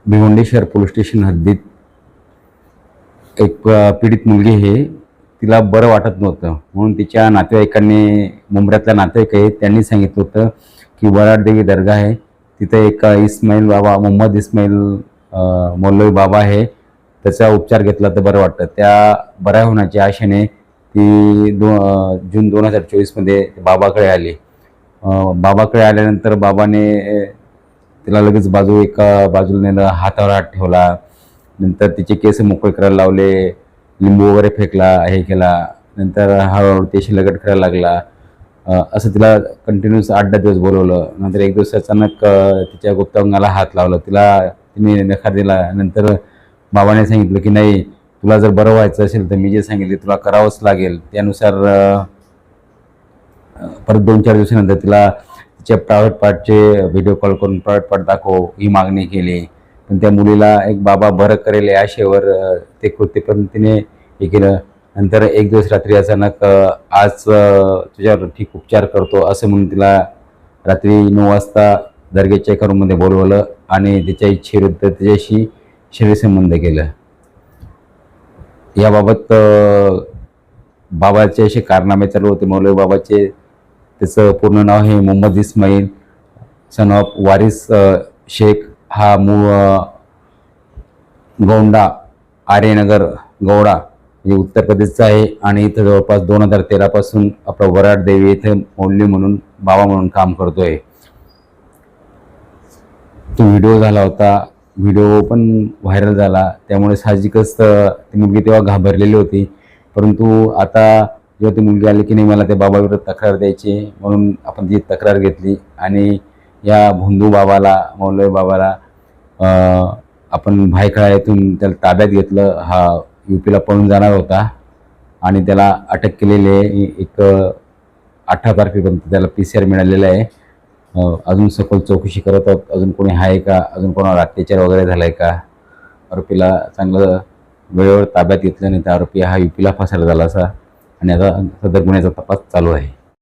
भिवंडी शहर police station हद्दीत एक पीडित मुलगी आहे, तिला बरं वाटत नव्हतं म्हणून तिच्या नातेवाईकांनी, मुंबऱ्यातल्या नातेवाईक आहेत त्यांनी सांगितलं होतं की वराडदेवी दर्गा आहे, तिथे एक इस्माईल बाबा, मोहम्मद इस्माईल मौलवी बाबा आहे, त्याचा उपचार घेतला तर बरं वाटतं. त्या बऱ्या होण्याच्या आशेने ती जून 2024मध्ये बाबाकडे आली. बाबाकडे आल्यानंतर बाबाने तिला लगेच एका बाजूला नेलं, हातावर हात ठेवला, नंतर तिचे केस मोकळे करायला लावले, लिंबू वगैरे फेकला, हे केला. नंतर हळूहळू तिशी लगट करायला लागला. असं तिला कंटिन्यूस 8-10 दिवस बोलवलं. नंतर एक दिवस अचानक तिच्या गुप्तांगाला हात लावला, तिने नकार दिला. नंतर बाबाने सांगितलं की नाही, तुला जर बरं व्हायचं असेल तर मी जे सांगितले तुला करावंच लागेल. त्यानुसार परत 2-4 दिवसानंतर तिला तिच्या प्रायव्हेट पार्टचे व्हिडिओ कॉल करून प्रायव्हेट पार्ट दाखव ही मागणी केली. पण त्या मुलीला एक बाबा बरं करेल या आशेवर ते कृत्य पण तिने हे केलं. नंतर एक दिवस रात्री अचानक आज तुझ्यावर ठीक उपचार करतो असं म्हणून तिला रात्री 9 वाजता दर्गेच्या एका रूममध्ये बोलवलं आणि तिच्या इच्छेविरुद्ध तिच्याशी शरीरसंबंध केलं. याबाबत बाबाचे असे कारनामे चालू होते मौलवी बाबाचे. त्याचं पूर्ण नाव हे मोहम्मद इस्माईल सन ऑफ वारिस शेख. हा मूळ गौंडा, आर्यनगर गौडा हे उत्तर प्रदेशचा आहे आणि इथं जवळपास 2013 पासून आपला वराड देवी इथे मौलवी म्हणून, बाबा म्हणून काम करतोय. तो व्हिडिओ झाला होता, व्हिडिओ पण व्हायरल झाला, त्यामुळे साहजिकच ती मुलगी तेव्हा घाबरलेली होती. परंतु आता जेव्हा ती मुलगी आली की नाही, मला त्या बाबाविरुद्ध तक्रार द्यायची म्हणून आपण ती तक्रार घेतली आणि या भोंदू बाबाला, मौलवी बाबाला आपण भायखळा येथून त्याला ताब्यात घेतलं. हा UPला पळून जाणार होता आणि त्याला अटक केलेली आहे. एक 18 तारखेपर्यंत त्याला PCR मिळालेला आहे. अजून सखोल चौकशी करत आहोत, अजून कोणी आहे का, अजून कोणावर अत्याचार वगैरे झाला आहे का. आरोपीला चांगलं वेळेवर ताब्यात घेतलं नाही तर आरोपी हा UPला फसायला झाला असा आणि आता सदर गुन्ह्याचा तपास चालू आहे.